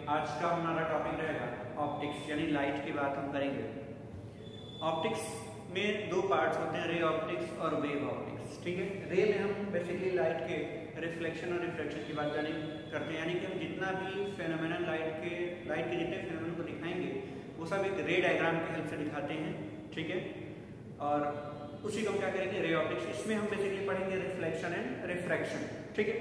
आज का हमारा टॉपिक रहेगा ऑप्टिक्स, यानी लाइट की बात हम करेंगे। ऑप्टिक्स में दो पार्ट्स होते हैं, रे ऑप्टिक्स और वेव ऑप्टिक्स। ठीक है, रे में हम बेसिकली लाइट के रिफ्लेक्शन और रिफ्रैक्शन की बात करते हैं, यानी कि हम जितना भी फेनोमेनन लाइट के जितने फेनोमेनन को दिखाएंगे वो सब एक रे डायग्राम की हेल्प से दिखाते हैं। ठीक है, और उसी को हम क्या करेंगे, रे ऑप्टिक्स। इसमें हम बेसिकली पढ़ेंगे रिफ्लेक्शन एंड रिफ्रैक्शन। ठीक है,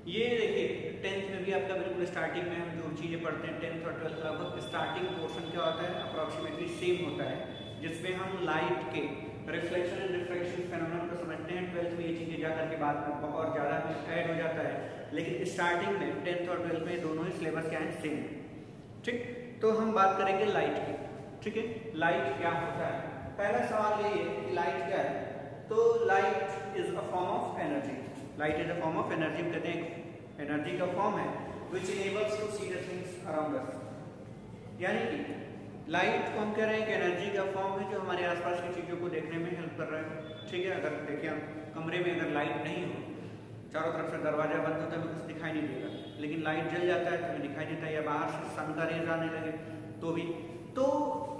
ये देखिए 10th में भी आपका बिल्कुल स्टार्टिंग में हम जो चीज़ें पढ़ते हैं 10th और 12th लगभग स्टार्टिंग पोर्शन क्या होता है, अप्रॉक्सीमेटली सेम होता है, जिसमें हम लाइट के रिफ्लेक्शन एंड रिफ्रैक्शन फेनोमेनन को समझते हैं। 12th में ये चीज़ें जाकर के बाद में और ज़्यादा ऐड हो जाता है, लेकिन स्टार्टिंग में 10th और 12th में दोनों ही सिलेबस क्या है, सेम। ठीक, तो हम बात करेंगे लाइट की। ठीक है, लाइट क्या होता है। पहला सवाल यही है कि लाइट क्या है, तो light is a form of energy. Light is a form of energy, कहते हैं एनर्जी का फॉर्म है which enables to see the things around us. यानी कि लाइट को हम कह रहे हैं कि एनर्जी का फॉर्म है जो हमारे आसपास की चीज़ों को देखने में हेल्प कर रहा है। ठीक है, अगर देखिए कमरे में अगर लाइट नहीं हो, चारों तरफ से दरवाजा बंद होता है तो कुछ दिखाई नहीं देगा, लेकिन लाइट जल जाता है तो हमें दिखाई देता है, या बाहर से सन का रेज आने लगे तो भी, तो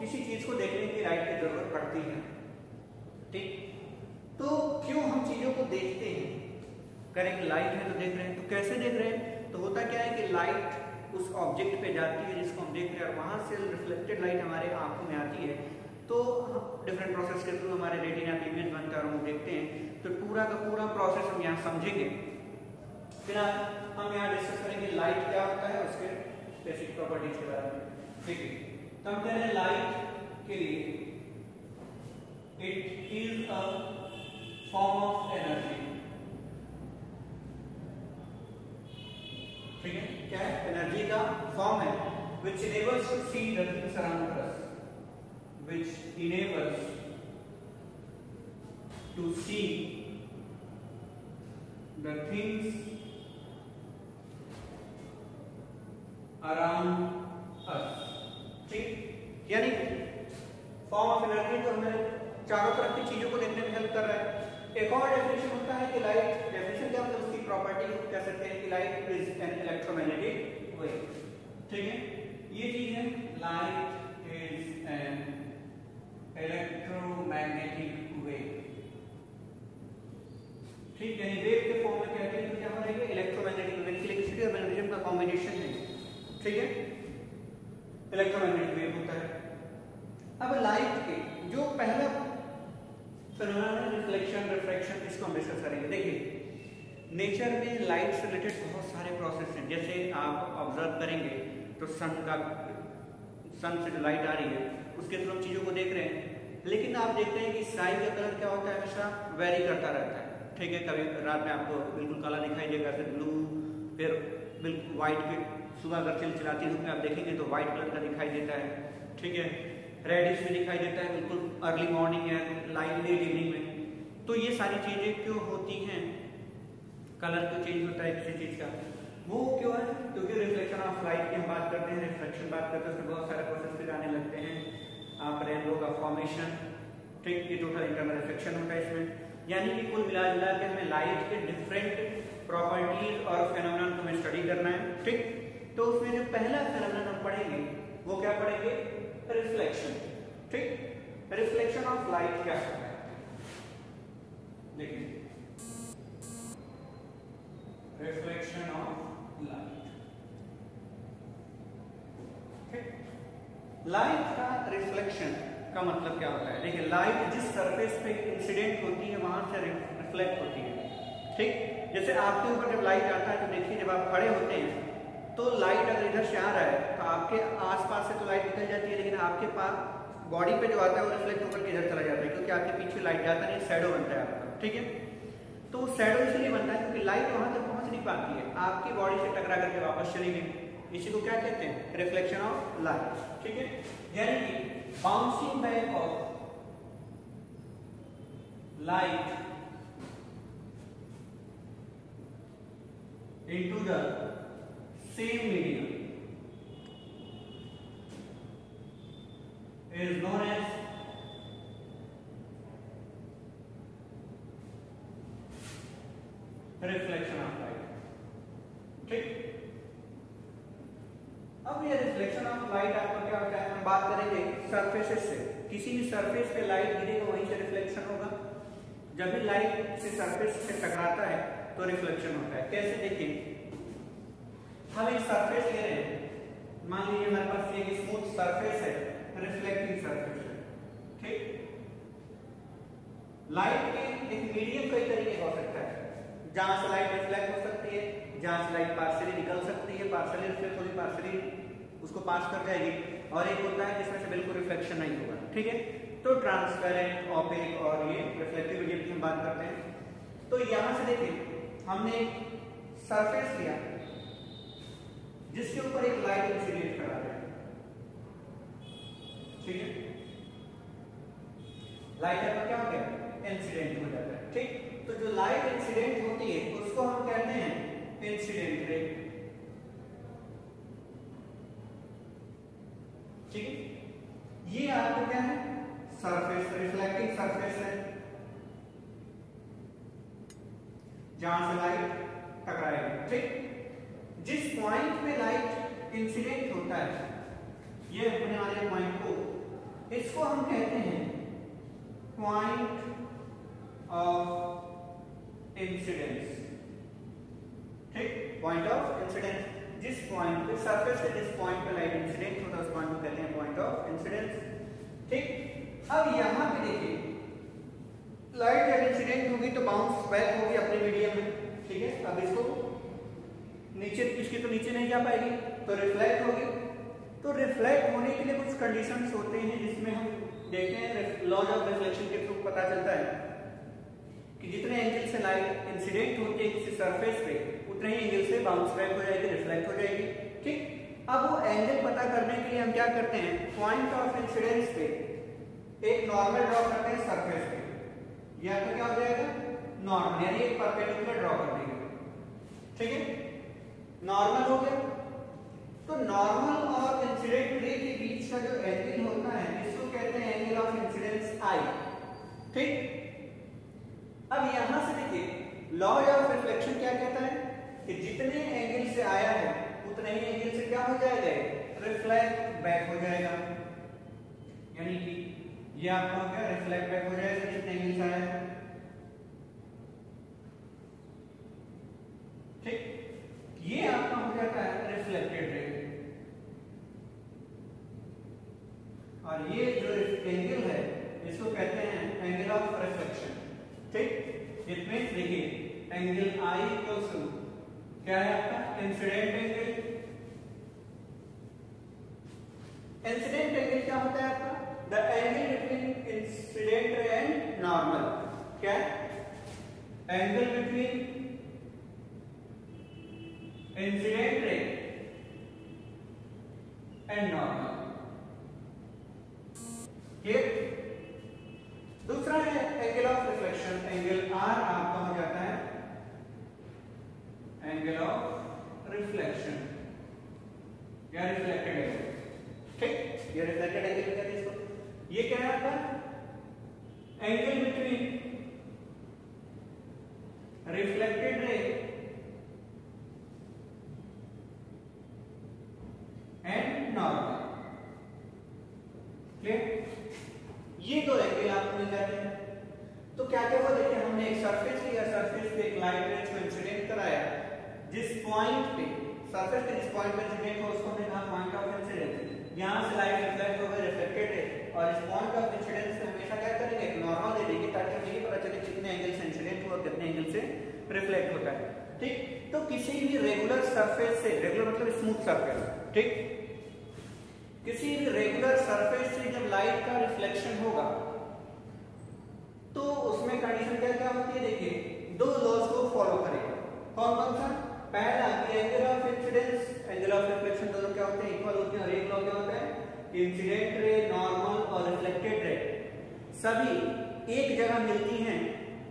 किसी चीज़ को देखने की लाइट की जरूरत पड़ती है। ठीक, तो क्यों हम चीज़ों को देखते हैं, करेंगे लाइट है तो देख रहे हैं, तो कैसे देख रहे हैं, तो होता क्या है कि लाइट उस ऑब्जेक्ट पे जाती है जिसको हम देख रहे हैं, और वहां से रिफ्लेक्टेड लाइट हमारे आंखों में आती है, तो डिफरेंट प्रोसेस के थ्रू हमारे रेटिना पे इमेज बनता है और हम देखते हैं। तो पूरा का पूरा प्रोसेस हम यहाँ समझेंगे, फिर हम यहाँ डिस्कस करेंगे लाइट क्या होता है, उसके बेसिक प्रॉपर्टीज के बारे में। ठीक है, तो हम कह रहे हैं लाइट के लिए it is a form of energy. ठीक है, क्या है, एनर्जी का फॉर्म है which enables to see the things around us, which enables to see the things around us। ठीक, यानी फॉर्म ऑफ एनर्जी जो हमें चारों तरफ की चीजों को देखने में हेल्प कर रहा है। एक और डेफिनेशन होता है कि लाइट, डेफिनेशन क्या मतलब उसकी प्रॉपर्टी कह सकते हैं कि light is an electromagnetic wave. ठीक है, ये चीज है, light is an electromagnetic wave. ठीक, यानी वेव के फॉर्म में कहते हैं तो क्या बनेगा, इलेक्ट्रोमैग्नेटिक वेव। इलेक्ट्रिसिटी और मैग्नेटिज्म का कॉम्बिनेशन है। ठीक है, इलेक्ट्रोमैग्नेटिक वेव होता है। अब लाइट के जो पहला फेनोमेनन रिफ्लेक्शन रिफ्रैक्शन, इसको हम डिस्कस करेंगे। देखिए नेचर में लाइट से रिलेटेड बहुत सारे प्रोसेस हैं, जैसे आप ऑब्जर्व करेंगे तो सन से जो लाइट आ रही है उसके थ्रू हम चीज़ों को देख रहे हैं, लेकिन आप देखते हैं कि स्काई का कलर क्या होता है, हमेशा वेरी करता रहता है। ठीक है, कभी रात में आपको बिल्कुल काला दिखाई देगा, फिर ब्लू, फिर बिल्कुल व्हाइट के, सुबह अगर चिलचिलाती धूप में आप देखेंगे तो व्हाइट कलर का दिखाई देता है। ठीक है, रेडिश में दिखाई देता है बिल्कुल अर्ली मॉर्निंग या लाइट लेट इवनिंग में। तो ये सारी चीज़ें क्यों होती हैं, कलर क्यों चेंज होता है किसी चीज़ का, वो क्यों है, क्योंकि रिफ्लेक्शन ऑफ लाइट की हम बात करते हैं, रिफ्लेक्शन बात करते हैं, उसमें बहुत सारे प्रोसेस फिर आने लगते हैं। आप रेनबो का फॉर्मेशन, ठीक, ये टोटल इंटरनल रिफ्लेक्शन होता है इसमें। यानी कि कुल मिला जुला के हमें लाइट के डिफरेंट प्रॉपर्टीज और फेनोमेनन को हमें स्टडी करना है। ठीक, तो उसमें जो पहला फेनोमेनन हम पढ़ेंगे वो क्या पढ़ेंगे, रिफ्लेक्शन। ठीक, रिफ्लेक्शन ऑफ लाइट क्या होता है, देखिए रिफ्लेक्शन ऑफ लाइट। लाइट का रिफ्लेक्शन का मतलब क्या होता है, देखिए लाइट जिस सरफेस पे इंसिडेंट होती है वहां से रिफ्लेक्ट होती है। ठीक, जैसे आपके ऊपर जब लाइट आता है तो देखिए जब आप खड़े होते हैं तो लाइट अगर इधर से आ रहा है तो आपके आसपास से तो लाइट निकल जाती है, लेकिन आपके पास बॉडी पे जो आता है वो रिफ्लेक्ट होकर के इधर चला जाता है, क्योंकि आपके पीछे लाइट जाता नहीं, शैडो बनता है आपका। ठीक है, तो शैडो इसलिए बनता है क्योंकि लाइट वहां तक पहुंच नहीं पाती है, आपकी बॉडी से टकरा करके वापस चली गई। इसी को क्या कहते हैं, रिफ्लेक्शन ऑफ लाइट। ठीक है, यानी कि bouncing back of light into the same medium is known as reflection of light। ठीक, अब ये रिफ्लेक्शन ऑफ लाइट आपको क्या होता है, हम बात करेंगे सरफेसेस से। किसी भी सरफेस पे लाइट गिरेगा वहीं से रिफ्लेक्शन होगा। जब भी लाइट से सरफेस से टकराता है तो रिफ्लेक्शन होता है। कैसे, देखिए हम एक सरफेस ले रहे हैं, मान लीजिए हमारे पास एक स्मूथ सरफेस है, रिफ्लेक्टिंग सरफेस है, ठीक। लाइट के एक मीडियम कई तरीके का हो सकता है, जहां से लाइट रिफ्लेक्ट हो सकती है, जहां से लाइट पार्शियली निकल सकती है, पार्शियली रिफ्लेक्ट होगी, पार्शियली उसको पास कर जाएगी, और एक होता है जिसमें से बिल्कुल रिफ्लेक्शन नहीं होगा, ठीक है। तो ट्रांसपेरेंट, ओपेक और ये रिफ्लेक्टिव मीडियम की हम बात करते हैं। तो यहां से देखिए हमने एक सरफेस लिया जिसके ऊपर एक लाइट इंसिडेंट करा रहे हैं, ठीक है। लाइट का क्या हो गया, इंसिडेंट हो जाता है, ठीक। तो जो लाइट इंसिडेंट होती है उसको हम कहते हैं इंसिडेंट रे, ठीक है। ये आपको क्या है, सरफेस, रिफ्लेक्टिंग सरफेस है जहां से लाइट टकराएगी, ठीक। जिस पॉइंट पे लाइट इंसिडेंट होता है, ये होने वाले पॉइंट को, इसको हम कहते हैं पॉइंट ऑफ इंसिडेंस, ठीक। पॉइंट ऑफ इंसिडेंस, जिस पॉइंट पे सरफेस से जिस पॉइंट पे लाइट इंसिडेंट होता है उस पॉइंट को कहते हैं पॉइंट ऑफ इंसिडेंस, ठीक। अब यहां पे देखिए लाइट जब इंसिडेंट होगी तो बाउंस बैक होगी अपने मीडियम में, ठीक है। अब इसको नीचे, इसके तो नीचे नहीं जा पाएगी, तो रिफ्लेक्ट होगी। तो रिफ्लेक्ट होने के लिए कुछ कंडीशंस होते हैं जिसमें हम देखते हैं, लॉज ऑफ रिफ्लेक्शन के थ्रू पता चलता है कि जितने एंगल से लाइट इंसिडेंट होती है किसी सरफेस पे, उतने ही एंगल से बाउंस बैक हो जाएगी, रिफ्लेक्ट हो जाएगी, ठीक। अब वो एंगल पता करने के लिए हम क्या करते हैं, पॉइंट ऑफ इंसिडेंस पे एक नॉर्मल ड्रॉ करते हैं सरफेस पे, या तो क्या हो जाएगा, नॉर्मल, यानी एक परपेंडिकुलर ड्रॉ कर देंगे, ठीक है। नॉर्मल हो गया, तो नॉर्मल और इंसिडेंट रे के बीच का जो एंगल होता है इसको कहते हैं एंगल ऑफ इंसिडेंस आई, ठीक। अब यहां से देखिए लॉज ऑफ रिफ्लेक्शन क्या कहता है कि जितने एंगल से आया है उतने ही एंगल से क्या हो जाएगा, रिफ्लेक्ट बैक हो जाएगा, यानी कि ये आपका क्या रिफ्लेक्ट बैक हो जाएगा जितने एंगल से आया है, ठीक। ये आपका हो जाता है रिफ्लेक्टेड रे, और ये जो एंगल है इसको कहते हैं एंगल ऑफ रिफ्लेक्शन, ठीक। इट मींस देखिए एंगल आई इक्वल्स टू क्या है आपका, इंसिडेंट एंगल। इंसिडेंट एंगल क्या होता है आपका, the angle between incident ray and normal, क्या angle between incident ray and normal, clear. दूसरा है angle of reflection, angle r आपका हो जाता है एंगल ऑफ रिफ्लेक्शन या रिफ्लेक्टेड एंगल, ठीक। ये रिफ्लेक्टेड एंगल कहते हैं इसको। ये क्या है आपका angle between reflected ray and normal, clear. ये दो एंगल आपको मिल जाते हैं। तो क्या क्या हुआ, देखिए हमने एक सरफेस लिया, सरफेस पे एक लाइट रेज को इंसिडेंट कराया, जिस पॉइंट पे सरफेस पे जिस पॉइंट पे इंसिडेंट हो उसको हमने कहा पॉइंट ऑफ इंसिडेंस। यहां से लाइट रिफ्लेक्ट होकर रिफ्लेक्टेड है, और इस पॉइंट ऑफ इंसिडेंस से हमेशा क्या करेंगे, एक नॉर्मल दे देंगे ताकि हमें ये पता चले कितने एंगल से इंसिडेंट हुआ, कितने एंगल से रिफ्लेक्ट होता है, ठीक। तो किसी भी रेगुलर सरफेस से, रेगुलर मतलब स्मूथ सरफेस, ठीक, किसी भी रेगुलर सरफेस से जब लाइट का रिफ्लेक्शन होगा तो उसमें कंडीशन क्या क्या होती है, देखिए दो लॉज को फॉलो करेगा। कौन कौन सा, पहला कि angle of incidence, angle of reflection दोनों क्या होते हैं, इक्वल होते हैं, और एक लॉ क्या होता है, इंसिडेंट रे, नॉर्मल और रिफ्लेक्टेड रे सभी एक जगह मिलती हैं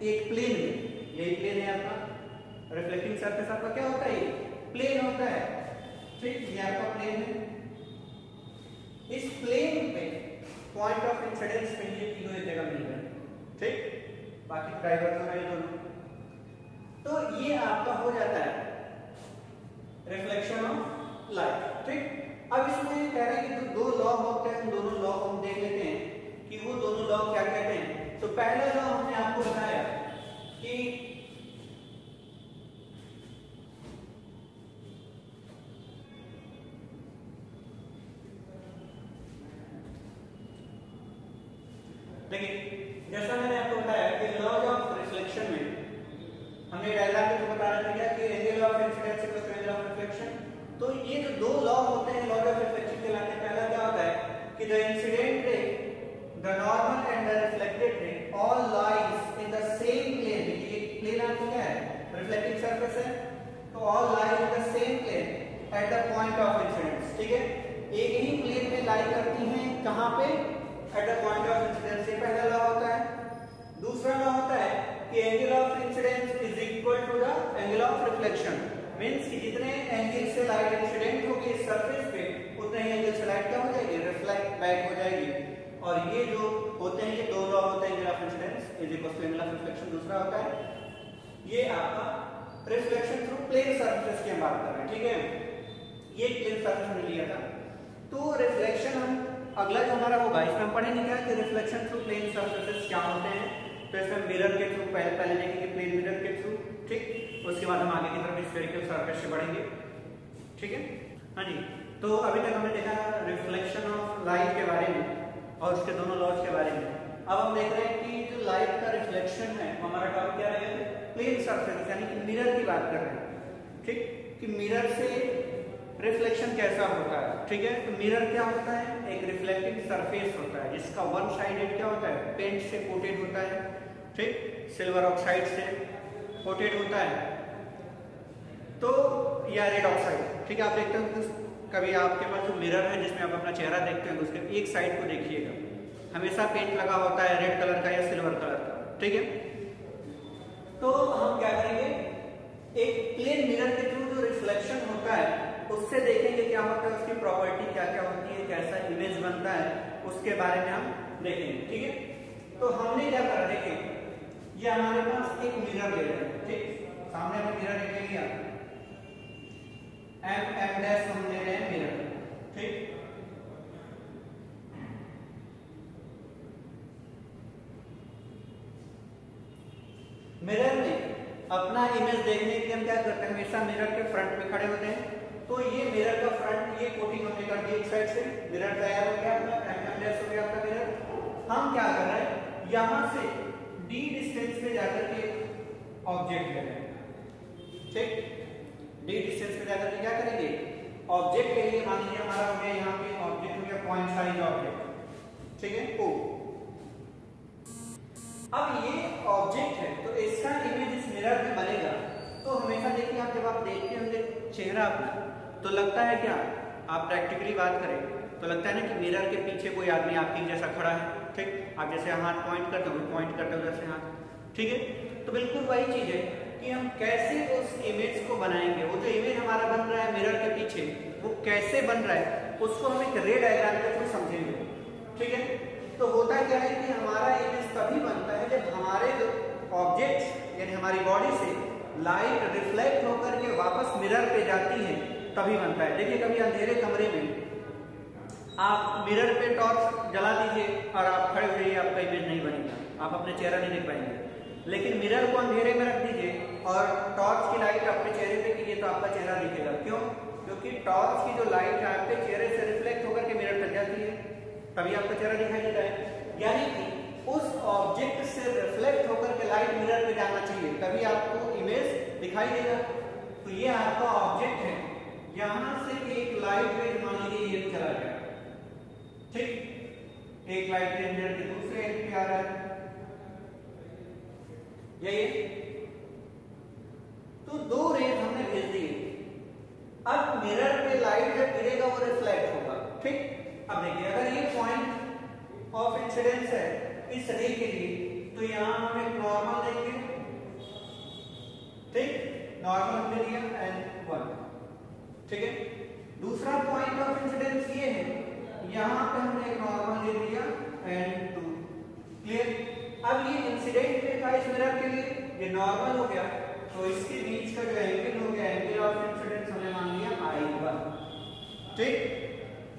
एक प्लेन में। यही प्लेन है आपका रिफ्लेक्टिंग सरफेस, आपका क्या होता है, प्लेन होता है, ठीक। ये आपका प्लेन है, इस प्लेन पे पॉइंट ऑफ इंसिडेंस पे ये तीनों एक जगह मिल रहे हैं, ठीक। बाकी डाइवर्जन है दोनों, तो ये आपका हो जाता है रिफ्लेक्शन ऑफ लाइट, ठीक। लॉ क्या कहते हैं? तो पहला लॉ हमने आपको बताया कि देखिए, जैसा मैंने आपको बताया कि लॉ ऑफ रिफ्लेक्शन में हमने डायग्राम में बता रहा था कि angle of incidence equal to angle of reflection. तो ये जो दो लॉ होते हैं लॉ ऑफ रिफ्लेक्शन के लाने, पहला क्या होता है कि the incident ray, the normal and the reflected ray all lies in the same plane. ये प्लेन आपको क्या है? रिफ्लेक्टिंग सरफेस है, तो all lies in the same plane at the point of incidence. ठीक है, एक ही प्लेन में लाई करती हैं, कहां पे? Eight the point of incidence. ये पहला लॉ होता है। दूसरा लॉ होता है कि angle of incidence is equal to the angle of reflection. Means कि जितने एंगल से लाइट इंसिडेंट होगी इस सरफेस पे, उतने ही एंगल से लाइट क्या हो जाएगी? रिफ्लेक्ट बैक हो जाएगी। और ये जो होते हैं, ये दो लॉ होते हैं, angle of incidence is equal to angle of reflection. दूसरा होता है ये आपका रिफ्लेक्शन थ्रू प्लेन सरफेस की हम बात कर रहे हैं। ठीक है, ये प्लेन सरफेस में लिया था। तो रिफ्लेक्शन हम अगला जो हमारा होगा इसमें हम पढ़ेंगे क्या कि रिफ्लेक्शन थ्रू प्लेन सरफेसेस क्या होते हैं। तो इसमें मिरर के थ्रू पहले देखेंगे, प्लेन मिरर के थ्रू। ठीक, उसके बाद हम आगे की तरफ स्फेरिकल सरफेस से बढ़ेंगे। ठीक है, हाँ जी। तो अभी तक हमने देखा रिफ्लेक्शन ऑफ लाइट के बारे में और उसके दोनों लॉज के बारे में। अब हम देख रहे हैं कि जो लाइट का रिफ्लेक्शन है हमारा टॉपिक क्या रहेगा? प्लेन सरफेस यानी कि मिरर की बात कर रहे हैं। ठीक, कि मिरर से रिफ्लेक्शन कैसा होता है। ठीक है, तो मिरर क्या होता है? एक रिफ्लेक्टिंग सरफेस होता है जिसका वन साइडेड क्या होता है? पेंट से कोटेड होता है। ठीक, सिल्वर ऑक्साइड से कोटेड होता है, तो या रेड ऑक्साइड। ठीक है, आप देखते हो कभी आपके पास जो मिरर है जिसमें आप अपना चेहरा देखते हैं, तो उसके एक साइड को देखिएगा, हमेशा पेंट लगा होता है रेड कलर का या सिल्वर कलर का। ठीक है, तो हम क्या करेंगे, एक प्लेन मिरर के थ्रू जो रिफ्लेक्शन होता है उससे देखेंगे क्या होता है, उसकी प्रॉपर्टी क्या क्या होती है, कैसा इमेज बनता है, उसके बारे में हम देखेंगे। ठीक है, तो हमने क्या करा, देखिए ये हमारे पास एक मिरर ले रहे हैं। ठीक, सामने हमने मिरर ले लिया, एम डैश हम ले रहे हैं मिरर। ठीक, मिरर में अपना इमेज देखने के लिए हम क्या करते हैं, हमेशा मिरर के फ्रंट पे खड़े होते हैं। तो ये मिरर का फ्रंट, ये कोटिंग हमने कर दी एक साइड से, मिरर तैयार हो गया अपना, एम डैश हो गया आपका मिरर। हम क्या कर रहे हैं, यहां से डी डिस्टेंस पे जाकर के ऑब्जेक्ट ले रहे हैं। ठीक, डी डिस्टेंस पे जाकर के क्या करेंगे, ऑब्जेक्ट ले लिए। मान लीजिए हमारा हो गया यहाँ पे ऑब्जेक्ट हो गया पॉइंट साइज ऑब्जेक्ट। ठीक है, ओ अब ये ऑब्जेक्ट है तो इसका इमेज इस मिरर में बनेगा। तो हमेशा देखिए आप जब आप देखते होंगे चेहरा अपना, तो लगता है क्या, आप प्रैक्टिकली बात करें तो लगता है ना कि मिरर के पीछे कोई आदमी आपके जैसा खड़ा है। ठीक, आप जैसे हाथ पॉइंट करते हो, पॉइंट करते हो जैसे हाथ। ठीक है, तो बिल्कुल वही चीज है कि हम कैसे उस इमेज को बनाएंगे। वो जो इमेज हमारा बन रहा है मिरर के पीछे, वो कैसे बन रहा है उसको हम एक रे डायग्राम के थ्रू समझेंगे। ठीक है, तो होता क्या है कि हमारा इमेज तभी बनता है जब हमारे ऑब्जेक्ट्स यानी हमारी बॉडी से लाइट रिफ्लेक्ट होकर के वापस मिरर पे जाती है, तभी बनता है। देखिए कभी अंधेरे कमरे में आप मिरर पे टॉर्च जला दीजिए और आप खड़े हुए, आपका इमेज नहीं बनेगा, आप अपने चेहरा नहीं देख पाएंगे। लेकिन मिरर को अंधेरे में रख दीजिए और टॉर्च की लाइट अपने चेहरे पे कीजिए तो आपका चेहरा दिखेगा। क्यों? क्योंकि टॉर्च की जो लाइट है आपके चेहरे से रिफ्लेक्ट होकर के मिरर तक जाती है, तभी आपका चेहरा दिखाई देता है। यानी कि उस ऑब्जेक्ट से रिफ्लेक्ट होकर के लाइट मिरर में जाना चाहिए, तभी आपको इमेज दिखाई देगा। तो ये आपका ऑब्जेक्ट है, यहां से एक लाइट रेज मान लीजिए ये चला गया। ठीक, एक लाइट रेज मिरर के दूसरे एंड पे आ रहा है, यही। तो दो रेज हमने भेज दिए। अब मिरर पे लाइट जब गिरेगा वो रिफ्लेक्ट होगा। ठीक, अब देखिए अगर ये पॉइंट ऑफ इंसिडेंस है इस रे के लिए, तो यहां हम एक नॉर्मल देंगे। ठीक, नॉर्मल ले लिया n1। ठीक है, दूसरा पॉइंट ऑफ इंसिडेंस ये है, यहां पे हमने एक नॉर्मल ले लिया n2। क्लियर? अब ये इंसिडेंट पे था इस मिरर के लिए, ये नॉर्मल हो गया, तो इसके बीच का जो एंगल हो गया, एंगल ऑफ इंसिडेंस हमने मान लिया I1। ठीक,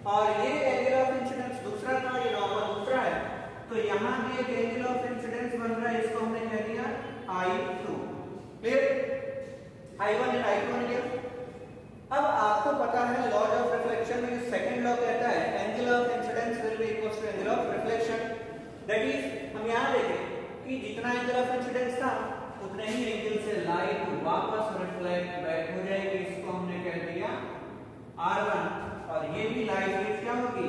और ये एंगल ऑफ इंसिडेंस दूसरा था, ये नॉर्मल दूसरा है, तो यहाँ भी एक एंगल ऑफ इंसिडेंस बन रहा है, इसको हमने कह दिया I2। क्लियर? I1 और I2 बन गया। अब आपको पता है लॉज ऑफ रिफ्लेक्शन में सेकंड लॉ कहता है angle of incidence will be equal to angle of reflection. That is हम यहाँ देखें कि जितना एंगल ऑफ इंसिडेंस था उतने ही एंगल से लाइट वापस रिफ्लेक्ट बैक हो जाएगी, इसको हमने कह दिया R1। और ये भी लाइट क्या होगी,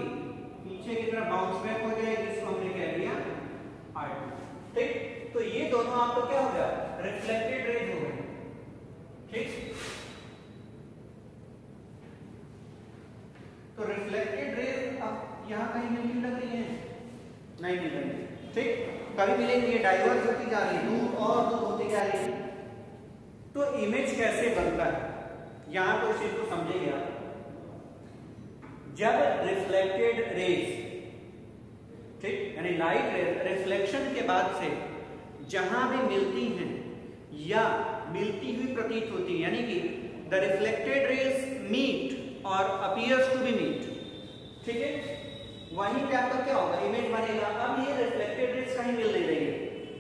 पीछे की तरफ बाउंस बैक हो जाएगी, इसको हमने कह दिया R2। ठीक, तो ये दोनों आपको क्या हो गया, रिफ्लेक्टेड रेज हो गए। ठीक, तो रिफ्लेक्टेड रेज अब यहाँ कहीं मिलने लग रही है, नहीं मिल रही। ठीक, कभी मिलेंगे, डाइवर्ज होती जा रही है, दूर और दूर होती जा रही है। तो इमेज कैसे बनता है, यहां तो इस चीज को समझिए आप। जब रिफ्लेक्टेड रेज, ठीक, यानी लाइट रेज रिफ्लेक्शन के बाद से जहां भी मिलती हैं या मिलती हुई प्रतीत होती है, यानी कि द रिफ्लेक्टेड रेज मीट और अपीयर्स टू बी मीट, ठीक है, वहीं पे आपका क्या होगा, इमेज बनेगा। अब ये रिफ्लेक्टेड रेज कहीं मिल नहीं रही है,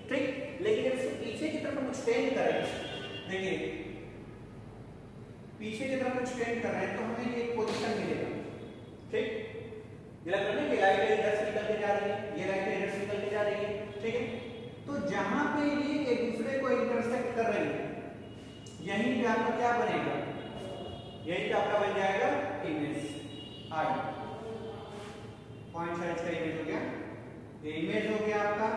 ठीक, लेकिन इसको पीछे की तरफ हम एक्सटेंड करें, देखिए पीछे की तरफ एक्सटेंड कर रहे हैं तो हमें एक पोजीशन मिलेगा। ठीक, ये लग रहा है कि लाइट इधर से निकल के जा रही है, ये लाइट इधर से निकल के जा रही है। ठीक है, तो जहां पे ये एक दूसरे को इंटरसेक्ट कर रहे हैं, यहीं पे आपका क्या बनेगा, यहीं पे आपका बन जाएगा इमेज आई। पॉइंट साइज का इमेज हो गया, ये इमेज हो गया आपका,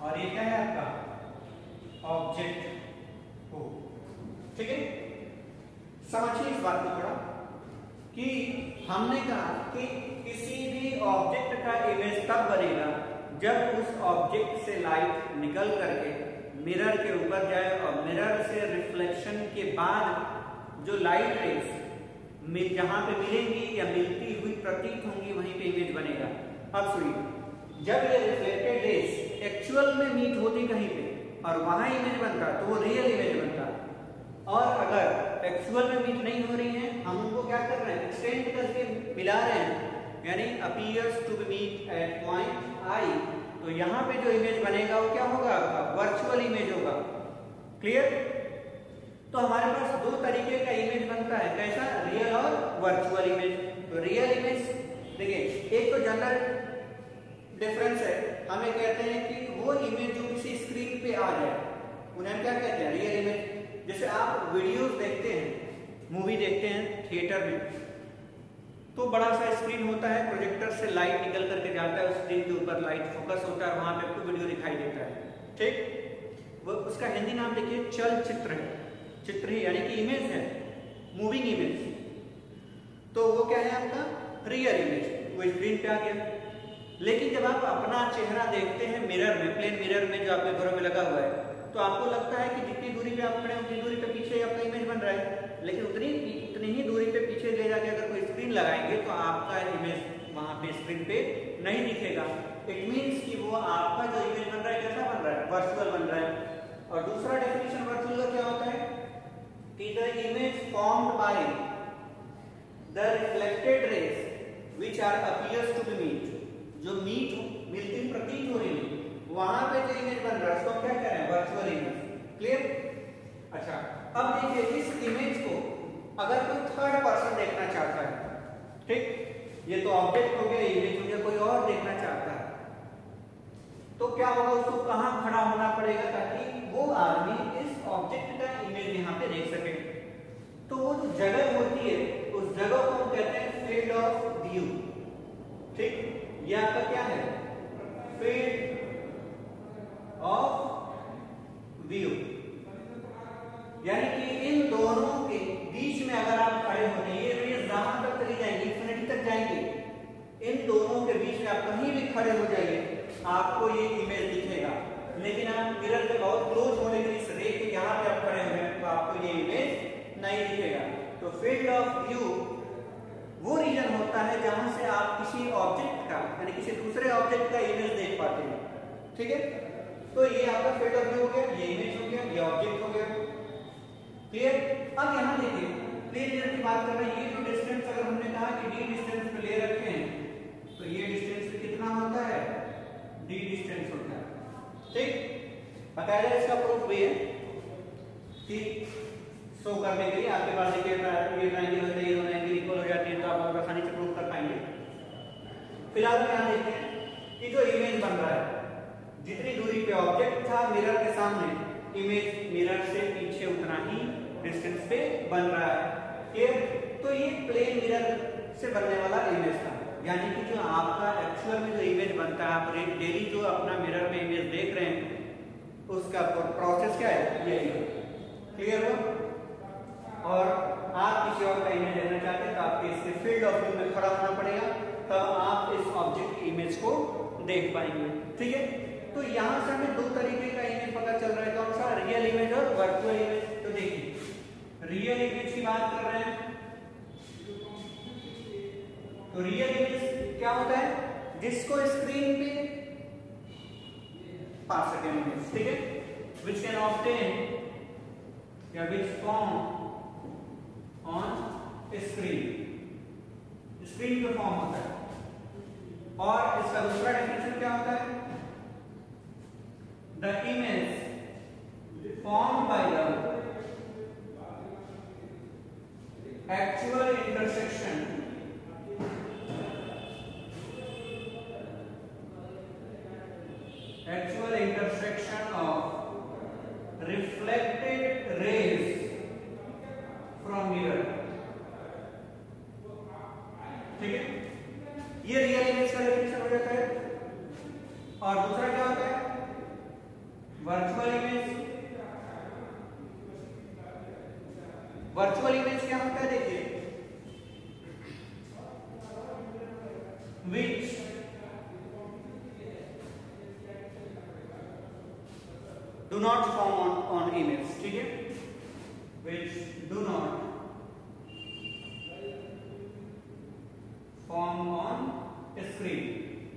और ये क्या है आपका ऑब्जेक्ट हो। ठीक है, समझिए इस बात को थोड़ा कि हमने कहा कि किसी भी ऑब्जेक्ट का इमेज तब बनेगा जब उस ऑब्जेक्ट से लाइट निकल करके मिरर के ऊपर जाए और मिरर से रिफ्लेक्शन के बाद जो लाइट रेज जहां पे मिलेंगी या मिलती हुई प्रतीत होंगी वहीं पे इमेज बनेगा। अब सुनिए, जब ये रिफ्लेक्टेड रेज एक्चुअल में मीट होती कहीं पे और वहां इमेज बनता तो वो रियल इमेज बनता, और अगर एक्चुअल में मीट नहीं हो रही है, हम उनको क्या कर रहे हैं, एक्सटेंड करके मिला रहे हैं, यानी appears to be meet at point I, तो यहाँ पे जो इमेज बनेगा वो क्या होगा, वर्चुअल इमेज होगा। क्लियर? तो हमारे पास दो तरीके का इमेज बनता है, कैसा, रियल और वर्चुअल इमेज। तो रियल इमेज देखिए, एक तो जनरल डिफरेंस है, हमें कहते हैं कि वो इमेज जो किसी स्क्रीन पे आ जाए उन्हें हम क्या कहते हैं, रियल इमेज। जैसे आप वीडियोस देखते हैं, मूवी देखते हैं थिएटर में, तो बड़ा सा स्क्रीन होता है, प्रोजेक्टर से लाइट निकल करके जाता है, स्क्रीन के ऊपर लाइट फोकस होता है, वहां पे आपको वीडियो दिखाई देता है। ठीक, वो उसका हिंदी नाम देखिए चलचित्र है, चित्र ही यानी कि इमेज है, मूविंग इमेज। तो वो क्या है आपका रियल इमेज, वो स्क्रीन पे आ गया। लेकिन जब आप अपना चेहरा देखते हैं मिरर में, प्लेन मिरर में जो आपके घरों में लगा हुआ है, तो आपको लगता है कि जितनी दूरी पे आप खड़े हैं उतनी दूरी पे पीछे आपका इमेज बन रहा है, लेकिन उतनी ही दूरी पे पीछे ले जाके अगर कोई स्क्रीन लगाएंगे तो आपका इमेज वहां पे स्क्रीन पे नहीं दिखेगा। इट मींस कि वो आपका जो इमेज बन रहा है कैसा बन रहा है, वर्चुअल बन रहा है। और दूसरा डेफिनेशन वर्चुअल का क्या होता है कि the image formed by the reflected rays which are appears to be meet, जो मिलती प्रतीत हो रही है वहां पे जो इमेज बन रहा है उसको क्या कह रहे हैं, वर्चुअल इमेज। क्लियर? अच्छा, अब देखिए इस इमेज को अगर कोई थर्ड पर्सन देखना चाहता है, ठीक, ये तो ऑब्जेक्ट हो गया, इमेज हो गया, कोई और देखना चाहता है तो क्या होगा, उसको कहां खड़ा होना पड़ेगा ताकि वो आदमी इस ऑब्जेक्ट का इमेज यहाँ पे देख सके। तो वो जो जगह होती है उस जगह को हम कहते हैं फील्ड ऑफ व्यू। ठीक, ये आपका क्या है, फील्ड ऑफ व्यू, यानी कि इन दोनों के बीच में अगर आप खड़े होते हैं, ये रेज जहां तक चली जाएंगी, इंफिनिटी तक जाएंगे, इन दोनों के बीच में आप कहीं भी खड़े हो जाइए आपको ये इमेज दिखेगा। लेकिन आप मिरर के बहुत क्लोज होने के इस रे के यहाँ पे आप खड़े हुए हैं तो आपको ये इमेज नहीं दिखेगा। तो फील्ड ऑफ व्यू वो रीजन होता है जहां से आप किसी ऑब्जेक्ट का यानी किसी दूसरे ऑब्जेक्ट का इमेज देख पाते हैं। ठीक है, तो ये आपका फील्ड ऑफ व्यू हो गया, ये इमेज हो गया, ये ऑब्जेक्ट हो गया। क्लियर? अब यहाँ देखिए प्लेन मिरर की बात कर रहे हैं, ये जो डिस्टेंस अगर हमने कहा कि d डिस्टेंस पे ले रखे हैं तो ये डिस्टेंस कितना होता है, d बकायदा इसका प्रूफ भी है कि शो करने के लिए आपके पास देखिए ये ट्रायंगल होता है, ये दोनों एंगल इक्वल हो जाती है, तो आप आसानी से प्रूफ कर पाएंगे। फिलहाल यहाँ देखते हैं कि जो इमेज बन रहा है, जितनी दूरी पे ऑब्जेक्ट था मिरर के सामने, इमेज मिरर से पीछे उतना ही डिस्टेंस पे बन रहा है। तो ये प्लेन मिरर से बनने वाला इमेज था, यानी कि जो आपका एक्चुअल में जो इमेज बनता है, आप डेली जो अपना मिरर में इमेज देख रहे हैं, उसका प्रोसेस क्या है, ये क्लियर हो। और आप किसी और का इमेज लेना चाहते हैं तो आपके इसके फील्ड ऑफ व्यू में खड़ा होना पड़ेगा, तब आप इस ऑब्जेक्ट की इमेज को देख पाएंगे। ठीक है, तो यहाँ से हमें दो तरीके का इमेज पता चल रहा है, कौन सा, रियल इमेज और वर्चुअल इमेज। तो देखिए रियल इमेज की बात कर रहे हैं, तो रियल इमेज क्या होता है, जिसको स्क्रीन पे पा सके इमेज, ठीक है, which can obtain या which form on screen, screen पे फॉर्म होता है। और इसका दूसरा डेफिनेशन क्या होता है, the image form by the actual intersection of reflected rays from mirror। ठीक है, ये रियल इमेज का डेफिनेशन हो जाता है। और दूसरा क्या होता है, वर्चुअल इमेज। वर्चुअल इमेज क्या होता है, देखिए, which do not form on image, ठीक है, which do not form on screen,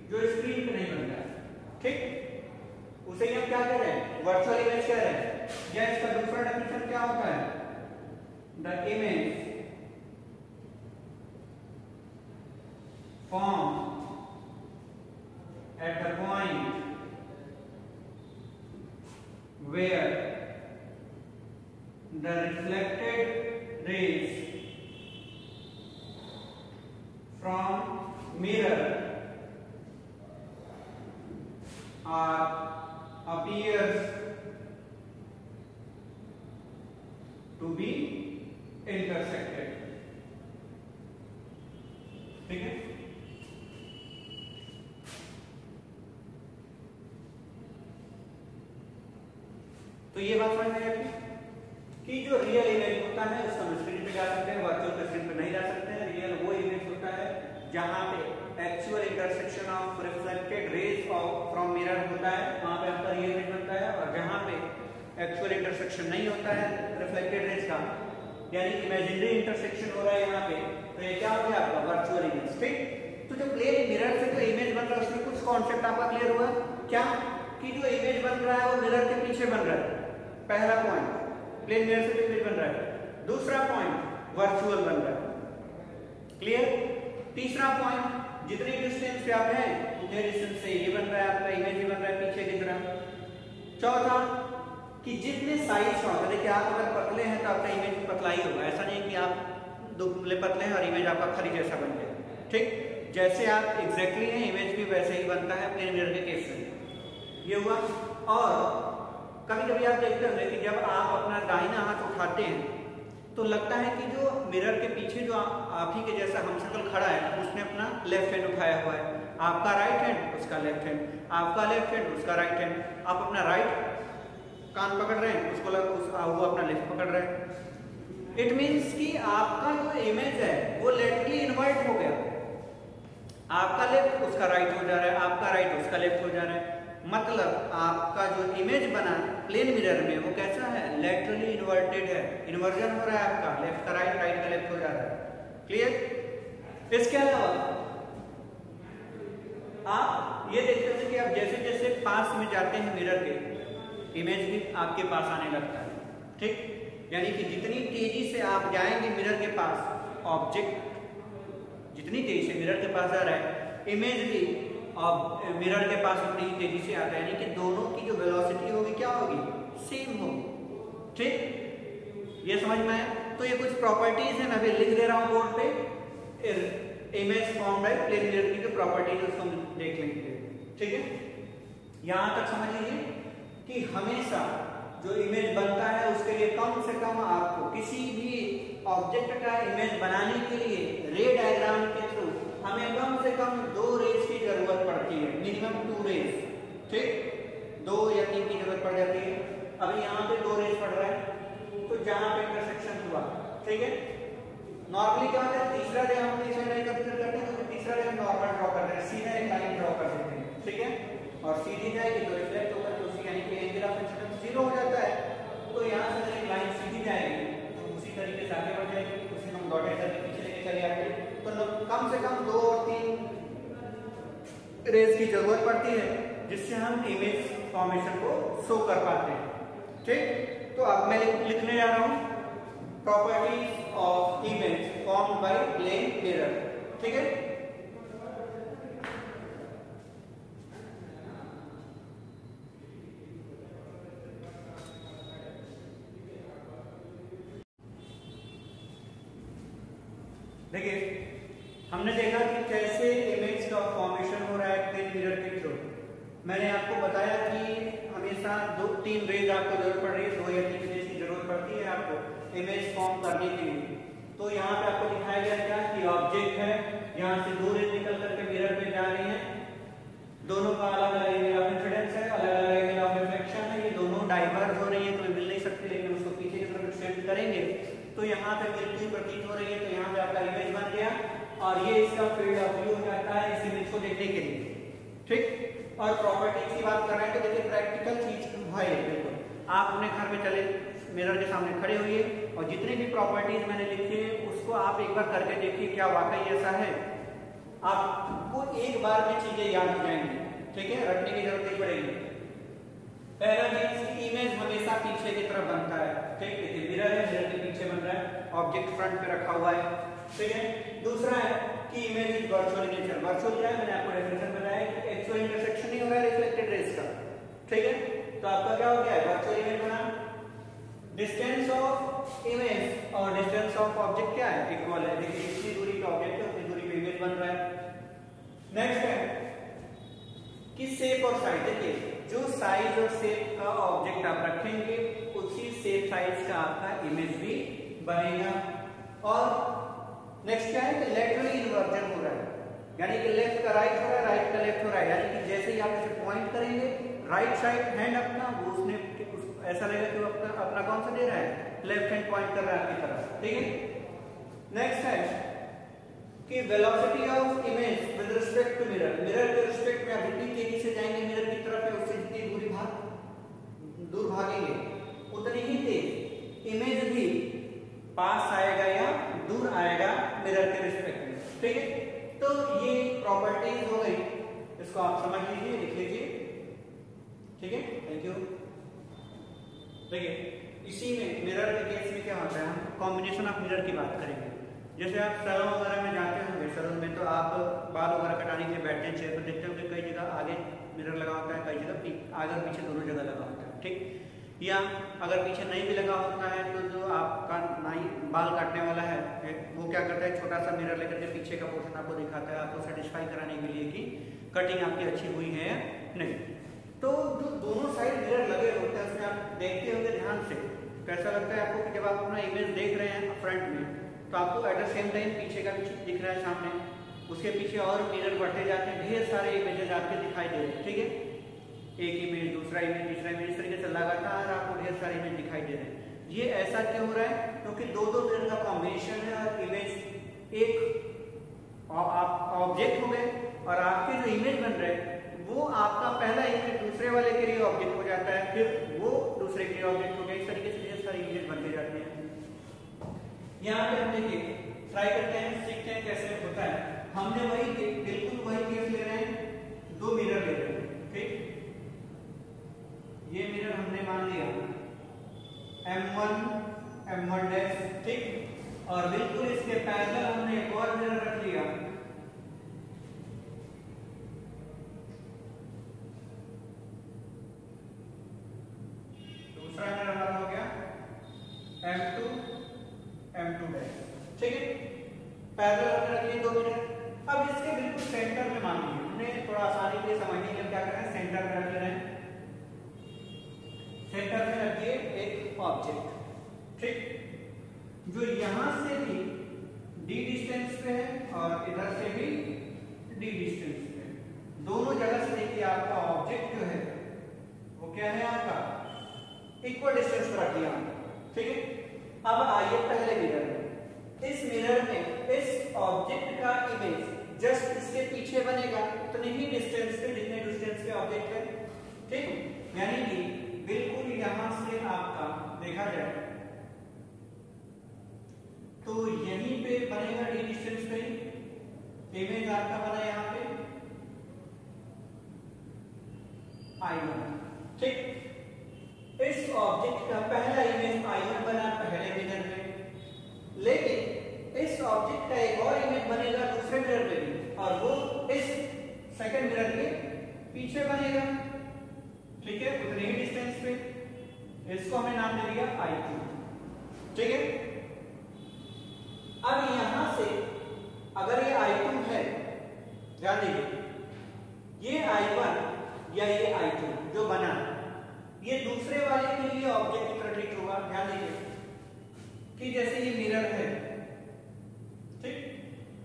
जो स्क्रीन पे नहीं बनता है। ठीक, उसे हम क्या कह रहे हैं, वर्चुअल इमेज कह रहे हैं। या इसका दूसरा डेफिनेशन क्या होता है, the image form at the point where the reflected rays from mirror appears to be intersected। ठीक है, तो ये बात समझ में आती कि जो रियल इमेज होता है उसको हम स्क्रीन पे जा सकते हैं, वर्चुअल पे स्क्रीन पे नहीं जा सकते हैं। रियल वो इमेज होता है जहां पे actual intersection of reflected raise from mirror होता है, वहां पे आपका रियल इमेज बनता है। और जहां पे एक्चुअल इंटरसेक्शन नहीं होता है रिफ्लेक्टेड रेज का, यानी इमेजिनरी इंटरसेक्शन हो रहा है यहाँ पे, तो ये क्या हो गया आपका वर्चुअल इमेज। ठीक, तो जो प्लेन मिरर से जो इमेज बन रहा है उसमें कुछ कॉन्सेप्ट आपका क्लियर हुआ क्या, कि जो इमेज बन रहा है वो मिरर के पीछे बन रहा है। पहला पॉइंट, प्लेन मिरर से इमेज बन रहा है। दूसरा पॉइंट, वर्चुअल बन रहा है। क्लियर। तीसरा पॉइंट, जितनी डिस्टेंस पे आप हैं उतने डिस्टेंस से ये बन रहा है, आपका इमेज भी बन रहा है पीछे की तरह। चौथा, कि जितने साइज शॉर्ट, देखिए आप अगर पतले हैं तो आपका इमेज पतला ही होगा, ऐसा नहीं कि आप दुबले पतले हैं और इमेज आपका खरी जैसा बन जाए। ठीक, जैसे आप एग्जैक्टली हैं इमेज भी वैसे ही बनता है प्लेन मिरर के केस में। ये हुआ। और कभी कभी आप देखते होंगे कि जब आप अपना दाहिना हाथ उठाते हैं तो लगता है कि जो मिरर के पीछे जो आप ही के जैसा हमशक्ल खड़ा है उसने अपना लेफ्ट हैंड उठाया हुआ है, आपका राइट हैंड उसका लेफ्ट हैंड, आपका लेफ्ट हैंड उसका राइट हैंड। आप अपना राइट कान पकड़ रहे हैं, वो अपना लेफ्ट पकड़ रहे हैं। इट मीन्स कि आपका जो इमेज है वो लेटरली इन्वर्ट हो गया, आपका लेफ्ट उसका राइट हो जा रहा है, आपका राइट उसका लेफ्ट हो जा रहा है। मतलब आपका जो इमेज बना प्लेन मिरर में वो कैसा है, लेटरली इन्वर्टेड है, इन्वर्जन हो रहा है आपका, लेफ्ट का राइट, राइट का लेफ्ट हो जा रहा है। क्लियर। इसके अलावा आप ये देखते हैं कि आप जैसे जैसे पास में जाते हैं मिरर के, इमेज भी आपके पास आने लगता है। ठीक, यानी कि जितनी तेजी से आप जाएंगे मिरर के पास, ऑब्जेक्ट जितनी तेजी से मिरर के पास आ रहा है, इमेज भी और मिरर के पास उतनी ही तेजी से आता है, यानी कि दोनों की जो वेलोसिटी होगी क्या होगी, सेम होगी। ठीक, ये समझ में आया। तो ये कुछ प्रॉपर्टीज है, मैं अभी लिख दे रहा हूँ बोर्ड पे, image form by plane mirror की जो प्रॉपर्टीज उसको हम देख लेंगे। ठीक है, यहां तक समझ लीजिए कि हमेशा जो इमेज बनता है उसके लिए कम से कम आपको किसी भी ऑब्जेक्ट का इमेज बनाने के लिए रे डायग्राम के थ्रू हमें कम से कम 2 रेज की जरूरत पड़ती है, मिनिमम 2 रेज। ठीक, 2 या 3 की जरूरत पड़ जाती है। अभी यहाँ पे 2 रेज पड़ रहा है, तो जहां पे इंटरसेक्शन हुआ, ठीक है, नॉर्मली क्या होता है, तीसरा रे हम इस रे का फिक्र करते हैं, तो तीसरा रे हम नॉर्मल ड्रॉ करते हैं, सीधा एक लाइन ड्रॉ कर देते हैं। ठीक है, और सीधी जाएगी तो रिफ्लेक्ट होकर तो उसकी यानी कि एंगल ऑफ इंसिडेंस 0 हो जाता है। तो यहाँ से अगर एक लाइन सीधी जाएगी तो उसी तरीके से आगे बढ़ जाएगी, उसे हम डॉटेड करके पीछे लेके चले आते हैं। तो कम से कम 2 और 3 रेज की जरूरत पड़ती है जिससे हम इमेज फॉर्मेशन को शो कर पाते हैं। ठीक, तो अब मैं लिखने जा रहा हूँ properties of image formed by plane mirror. ठीक है, देखिए हमने देखा कि कैसे इमेज का फॉर्मेशन हो रहा है प्लेन मिरर के थ्रू। मैंने आपको बताया कि हमेशा 2-3 रेज आपको जरूरत पड़ रही है, 2 या 3 रेज की जरूरत पड़ती है आपको इमेज फॉर्म करने के लिए। तो यहाँ पे आपको दिखाया गया क्या कि ऑब्जेक्ट है, यहाँ से 2 रेज निकल करके मिरर पे जा रही है, दोनों का अलग अलग एंगल ऑफ इंसिडेंस है, अलग अलग एंगल ऑफ रिफ्लेक्शन है, ये दोनों डाइवर्ज हो रही है, कोई मिल नहीं सकती, लेकिन उसको पीछे की तरफ एक्सटेंड करेंगे तो यहाँ पे मिलती प्रतीत हो रही है। तो यहाँ पे आपका इमेज बन गया और ये इसका फील्ड ऑफ व्यू हो जाता है इस इमेज को देखने के लिए। ठीक, और प्रॉपर्टीज की बात कर रहे हैं तो देखिए प्रैक्टिकल चीज है, बिल्कुल आप अपने घर में चले मिरर के सामने खड़े होइए और जितनी भी प्रॉपर्टीज मैंने लिखी है उसको आप एक बार करके देखिए क्या वाकई ऐसा है। आपको एक बार में चीजें याद हो जाएंगी। ठीक है, रटने की जरूरत नहीं पड़ेगी। पहला चीज, इमेज हमेशा पीछे की तरफ बनता है। ठीक, देखिए मिरर है, मिरर के पीछे बन रहा है, ऑब्जेक्ट फ्रंट पे रखा हुआ है। ठीक है, दूसरा है कि image is virtual nature. Virtual क्या है, मैंने आपको डेफिनेशन बताया कि एक्चुअल इंटरसेक्शन नहीं हो रहा है रिफ्लेक्टेड रेज का। ठीक है, तो आपका क्या हो गया है, वर्चुअल इमेज बना। डिस्टेंस ऑफ इमेज और डिस्टेंस ऑफ ऑब्जेक्ट क्या है, इक्वल है। देखिए इतनी दूरी पे ऑब्जेक्ट है, उतनी दूरी पे इमेज बन रहा है। नेक्स्ट है कि शेप और साइज। देखिए जो साइज और शेप का ऑब्जेक्ट आप रखेंगे उसी शेप साइज का आपका इमेज भी बनेगा। और नेक्स्ट क्या है कि लेटरली इन्वर्जन हो रहा है, यानी कि लेफ्ट का राइट हो रहा है, राइट का लेफ्ट हो रहा है, यानी कि जैसे ही आप इसे पॉइंट करेंगे राइट साइड हैंड अपना, वो उसने ऐसा लगेगा कि वो अपना कौन सा दे रहा है, लेफ्ट हैंड पॉइंट कर रहा है आपकी तरफ। ठीक है, नेक्स्ट है कि velocity of image with respect to mirror. Mirror के रिस्पेक्ट में आप जितनी तेजी से जाएंगे मिरर की तरफ है, उससे जितनी दूर भागेंगे उतनी ही तेज इमेज भी पास आएगा या दूर आएगा मिरर के रिस्पेक्ट में। ठीक है, तो ये प्रॉपर्टीज हो गई, इसको आप समझ लीजिए, लिख लीजिए। ठीक है, थैंक यू। देखिए इसी में मिरर के केस में क्या होता है, हम कॉम्बिनेशन ऑफ मिरर की बात करेंगे। जैसे आप सैलून वगैरह में जाते होंगे, सैलून में तो आप बाल वगैरह कटाने के लिए बैठते हैं चेयर पर, देखते होंगे कई जगह आगे मिरर लगा होता है, कई जगह आगे और पीछे दोनों जगह लगा होता है। ठीक, या अगर पीछे नहीं भी लगा होता है तो जो आपका नाई बाल काटने वाला है वो क्या करता है, छोटा सा मिरर लेकर के पीछे का पोर्शन आपको दिखाता है, आपको सेटिस्फाई कराने के लिए कि कटिंग आपकी अच्छी हुई है या नहीं। तो जो दोनों साइड मिरर लगे होते हैं उसमें आप देखते होंगे ध्यान से, कैसा लगता है आपको कि जब आप अपना इमेज देख रहे हैं फ्रंट में तो आपको एट द सेम टाइम पीछे का भी दिख रहा है सामने, उसके पीछे और मिरर बढ़ते जाते हैं, ढेर सारे इमेजेस आपके दिखाई दे रहे हैं। ठीक है, एक इमेज, दूसरा इमेज, तीसरा इमेज, इस तरीके से लगातार आपको ढेर सारे इमेज दिखाई दे रहे हैं। ये ऐसा क्यों हो रहा है, क्योंकि दो मिरर का कॉम्बिनेशन है और इमेज एक ऑब्जेक्ट हो गए और आपके जो इमेज बन रहे हैं वो आपका पहला इमेज दूसरे वाले के लिए ऑब्जेक्ट हो जाता है, फिर वो दूसरे के लिए ऑब्जेक्ट हो गया। इस तरीके से ढेर सारे इमेज बनते जाते हैं। यहाँ पे हम देखिए ट्राई करते हैं, सीखते हैं कैसे होता है। हमने वही बिल्कुल वही केस ले रहे हैं, 2 मिरर ले रहे हैं। ठीक, ये मिरर हमने मान लिया M1 M1', ठीक, और बिल्कुल इसके पैरेलल हमने एक और मिरर रख लिया आपका ऑब्जेक्ट जो है वो क्या है, आपका इक्वल डिस्टेंस पर रख दिया, ठीक है। अब आइए पहले मिरर में, इस मिरर में इस ऑब्जेक्ट का इमेज जस्ट इसके पीछे बनेगा उतने ही डिस्टेंस पे जितने डिस्टेंस पे ऑब्जेक्ट है, ठीक। यानी कि बिल्कुल यहां से आपका देखा जाए तो यहीं पे बनेगा डी डिस्टेंस पे इमेज आपका बना यहाँ पे I1, ठीक। इस ऑब्जेक्ट का पहला इमेज I1 बना पहले मिरर में, लेकिन इस ऑब्जेक्ट का एक और इमेज बनेगा दूसरे मिरर में भी, और वो इस सेकंड मिरर के पीछे बनेगा, ठीक है, उतने ही डिस्टेंस पे। इसको हमने नाम दे दिया I2, ठीक है। अब यहां से अगर ये I2 है, ध्यान दीजिए, ये I1 या ये I2 जो बना, ये दूसरे वाले के लिए ऑब्जेक्ट की तरह ट्रीट होगा। ध्यान दीजिए कि जैसे ये मिरर है, ठीक,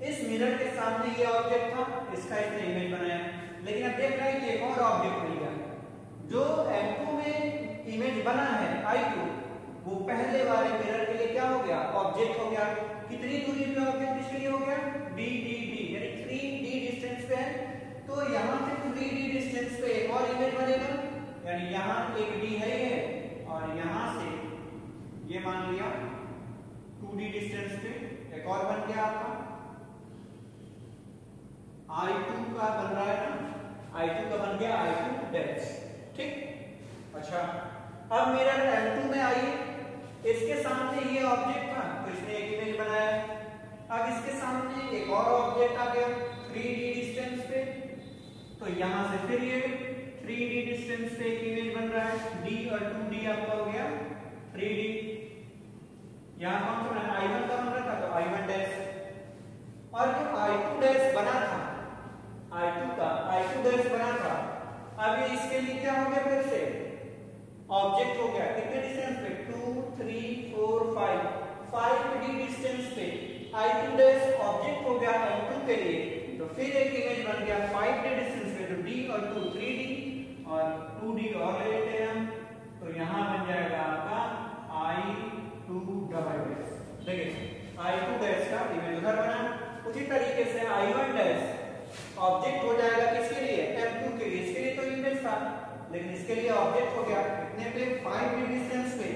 इस मिरर के सामने ये ऑब्जेक्ट था, इसका इसने इमेज बनाया, लेकिन अब देख रहे हैं कि एक और ऑब्जेक्ट मिल गया। जो M2 में इमेज बना है I2, वो पहले वाले मिरर के लिए क्या हो गया, ऑब्जेक्ट हो गया। कितनी दूरी पे ऑब्जेक्ट इसके लिए हो गया, D यानी 3D डिस्टेंस पे है, तो यहां से 3D डिस्टेंस पे एक और इमेज बनेगा, यानी यहां एक D है ये, और यहां से ये मान लिया 2D डिस्टेंस पे एक और बन गया आपका I2 का बन रहा है ना, I2 का बन गया I2 डैश, ठीक। अच्छा, अब मिरर M2 में आइए, इसके सामने ये ऑब्जेक्ट था तो इसने एक इमेज बनाया, अब इसके सामने एक और ऑब्जेक्ट आ गया 3D डिस्टेंस पे, तो यहां से फिर ये 3D डिस्टेंस पे एक इमेज बन रहा है, D और 2D आपका हो गया 3D। यहां कौन सा बना, I1 का बन रहा था तो I1 डैश, और जो I2 डैश बना था, I2 डैश बना था, अब ये इसके लिए क्या हो गया, फिर से ऑब्जेक्ट हो गया, कितने डिस्टेंस पे, 2 3 4 5D डिस्टेंस पे I2 डैश ऑब्जेक्ट हो गया M2 के लिए, तो फिर एक इमेज बन गया 5D डिस्टेंस पे, तो D और 2 3D और 2D और ले लेते हैं हम, तो यहां बन जाएगा आपका I2 डबल डैश। देखिए I2 डैश का इमेज उधर बना, उसी तरीके से I1 डैश ऑब्जेक्ट हो जाएगा किसके लिए, M2 के लिए। इसके लिए तो इमेज था, लेकिन इसके लिए ऑब्जेक्ट हो गया कितने पे, 5D डिस्टेंस पे,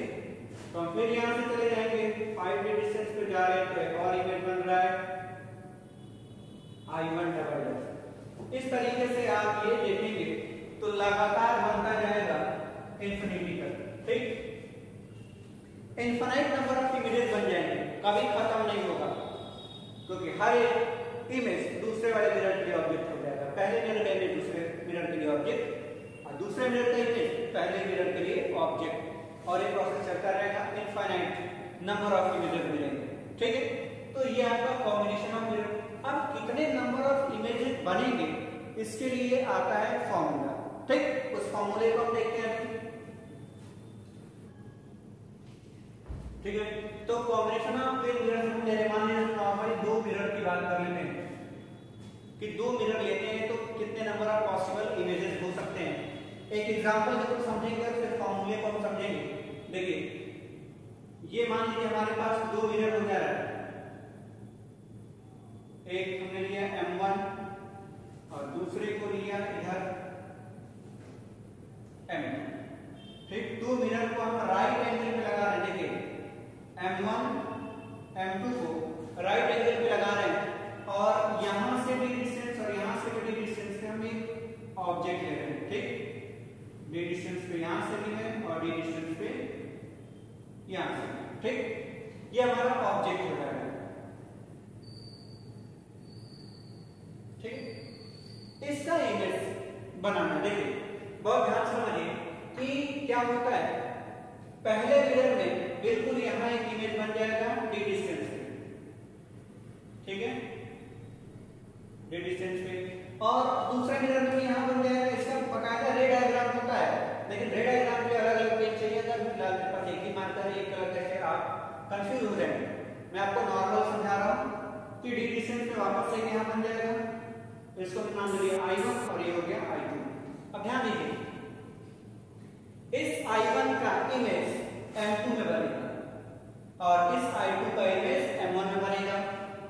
तो हम फिर यहां से चले जाएंगे 5D डिस्टेंस पे जा रहे हैं, तो एक और इमेज बन रहा है I1 डबल डैश। इस तरीके से आप ये देखेंगे तो लगातार बनता जाएगा इंफिनिटी तक, ठीक। इनफाइनाइट नंबर ऑफ इमेजेस बन जाएंगे, कभी खत्म नहीं होगा, क्योंकि हर एक इमेज दूसरे वाले मिरर के लिए ऑब्जेक्ट हो जाएगा। पहले मिरर का इमेज दूसरे मिरर के लिए ऑब्जेक्ट, और दूसरे मिरर का इमेज पहले मिरर के लिए ऑब्जेक्ट, और ये प्रोसेस चलता रहेगा, इनफाइनाइट नंबर ऑफ इमेजेस मिलेंगे, ठीक है। तो ये आपका कॉम्बिनेशन ऑफ मिरर। अब कितने नंबर ऑफ इमेजेस बनेंगे इसके लिए आता है फॉर्मूला, ठीक। उस फॉर्मूले को हम देखते हैं, ठीक है। तो कॉम्बिनेशन ऑफ मिरर मेरे मान लीजिए नॉर्मली 2 मिरर की बात कर लेते हैं कि 2 मिरर लेते हैं तो कितने नंबर ऑफ पॉसिबल इमेजेस हो सकते हैं। एक एग्जांपल जब समझेंगे और फिर फॉर्मूले को हम समझेंगे। देखिए ये मान लीजिए हमारे पास 2 मिरर हो जा रहा है, एक हमने लिया M1 और दूसरे को लिया इधर M2, ठीक। 2 मिरर को हम राइट एंगल पे लगा रहे हैं, देखिए M1 M2 को राइट एंगल पे लगा रहे हैं, और यहां से भी डिस्टेंस और यहां से भी डिस्टेंस पे हम एक ऑब्जेक्ट ले रहे हैं, ठीक। D डिस्टेंस पे यहां से भी है और D डिस्टेंस पे यहां से, ठीक। ये हमारा ऑब्जेक्ट हो जाएगा, ठीक। इसका इमेज बनाना, देखिए बहुत ध्यान से समझिए कि क्या होता है। पहले मिरर में बिल्कुल यहां एक इमेज बन जाएगा D डिस्टेंस पे, ठीक है, D डिस्टेंस पे, और दूसरे मिरर में यहां बन जाएगा। इसका बकायदा रे डायग्राम होता है, लेकिन रे डायग्राम के अलग-अलग पेज चाहिए था, फिलहाल मेरे पास एक ही मार्कर है, एक कलर कैसे आप कंफ्यूज हो जाएंगे। मैं आपको नॉर्मल समझा रहा हूं कि D डिस्टेंस पे वापस से यहां बन जाएगा, इसको नाम दे दिया I1 और ये हो गया I2, अब ध्यान दीजिए, इस I1 का इमेज M2 में बनेगा और इस I2 का इमेज M1 में बनेगा।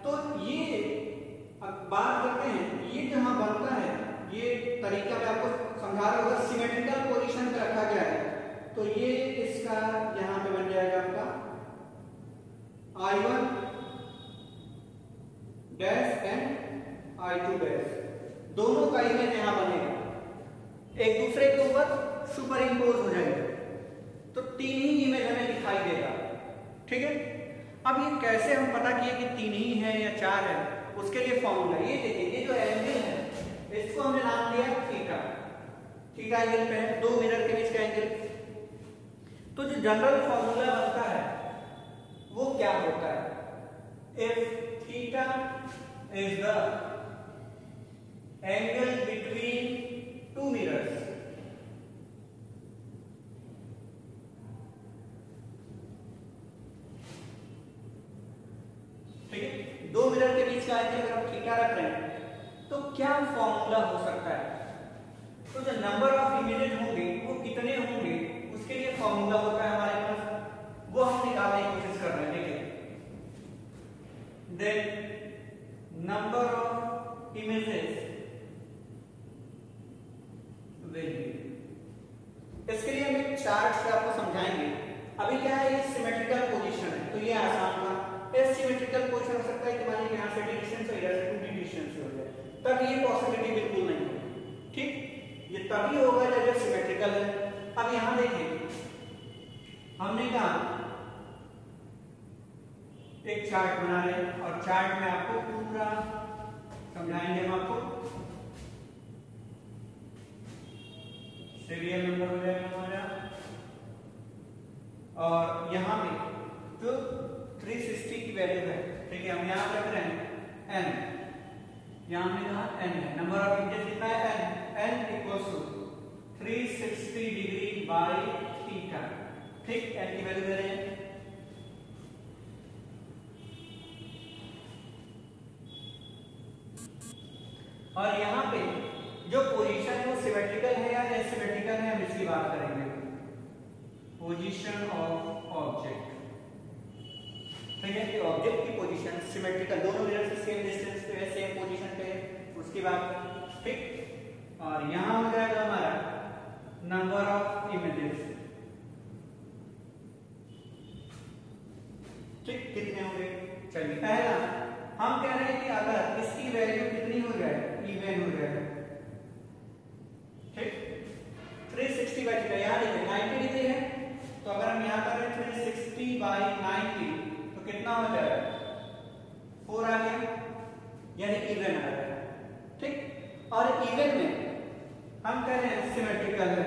तो ये अब बात करते हैं, ये जहां बनता है, ये तरीका मैं आपको समझा रहा हूँ, सिमेट्रिकल पोजीशन पे रखा गया है। तो ये इसका यहां पे बन जाएगा आपका I1 dash and I2 dash, दोनों का इमेज यहां बनेगा, एक दूसरे के ऊपर सुपर इम्पोज हो जाएगा, तो तीन ही इमेज हमें दिखाई देगा। ठीक है, अब ये कैसे हम पता किए कि तीन ही है या चार है, उसके लिए फॉर्मूला ये देखिए, ये जो एंगल है इसको हमने नाम दिया थीटा। थीटा एंगल पे है, दो मिरर के बीच का एंगल। तो जो जनरल फॉर्मूला बनता है वो क्या होता है, if theta is the angle between two mirrors, ठीक है, दो मिरर के बीच का एंगल अगर हम थीटा रख रहे हैं तो क्या फॉर्मूला हो सकता है, तो जो नंबर ऑफ इमेजेस होंगे वो कितने होंगे उसके लिए फॉर्मूला होता है हमारे पास, वो हम निकालने की कोशिश कर रहे हैं। देखिए, then number of images will be, इसके लिए हम एक चार्ट से आपको समझाएंगे। अभी क्या है, ये सिमेट्रिकल पोजीशन है, तो ये आसान था। एसिमेट्रिकल पोजीशन हो सकता है कि मान लीजिए यहाँ से डिस्टेंस और इधर से 2d डिस्टेंस हो जाए, तब ये पॉसिबिलिटी बिल्कुल नहीं है। ठीक, ये तभी होगा जब ये सिमेट्रिकल है। अब यहाँ देखिए, हमने कहा एक चार्ट बना रहे हैं और चार्ट में आपको पूरा समझाएंगे हम आपको। सीरियल नंबर हो जाएगा हमारा, और यहाँ पे जो 360 की वैल्यू है, ठीक है, हम यहाँ रख रहे हैं n, यहाँ हमने कहा n है, नंबर ऑफ इमेजेस कितना है n equals to 360 degree by theta. ठीक, n की वैल्यू दे रहे हैं। और यहाँ पे जो पोजीशन है वो सिमेट्रिकल है या एसिमेट्रिकल है, हम इसकी बात करेंगे। पोजीशन ऑफ ऑब्जेक्ट, ठीक है, कि ऑब्जेक्ट की पोजीशन सिमेट्रिकल, दोनों मिरर से सेम डिस्टेंस पे है, सेम पोजीशन पे है, उसकी बात। ठीक, और यहाँ हो जाएगा हमारा नंबर ऑफ इमेजेस। ठीक, कितने होंगे, चलिए पहला हम कह रहे हैं कि अगर इसकी वैल्यू कितनी हो जाए, इवन हो जाए, ठीक, 360 बाई थीटा, यहाँ देखिए 90 डिग्री है, तो अगर हम यहाँ कर रहे हैं 360 बाई 90 तो कितना हो जाएगा, 4 आ गया, यानी इवन आ गया। ठीक, और इवन में हम कह रहे हैं सिमेट्रिकल है।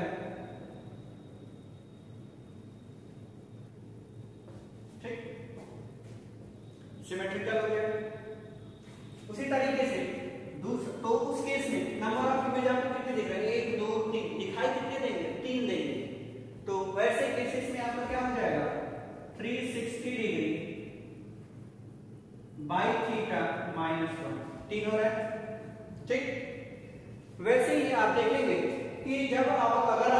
ठीक, सिमेट्रिकल हो गया। उसी तरीके से तो उस केस में नंबर ऑफ इमेज आपको कितने दिख रहे हैं, 1 2 3 दिखाई कितने देंगे, 3 देंगे। तो वैसे केसेस में आपका क्या हो जाएगा, 360 डिग्री बाई थीटा माइनस 1, 3 हो रहा है। ठीक, वैसे ही आप देखेंगे कि जब आप अगर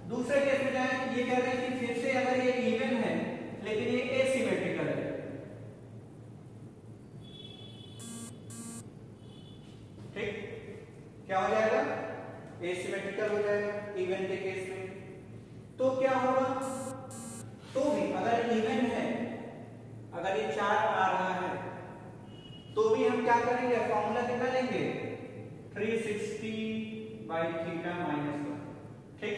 दूसरे केस में जाए, ये कह रहे हैं कि फिर से अगर ये इवन है लेकिन ये एसिमेट्रिकल है। ठीक, क्या हो जाएगा, एसिमेट्रिकल हो जाएगा इवन के केस में। तो क्या होगा, तो भी अगर इवन है, अगर ये 4 आ रहा है, तो भी हम क्या करेंगे, फॉर्मूला कितना लेंगे, 360 बाई थीटा माइनस 1। ठीक,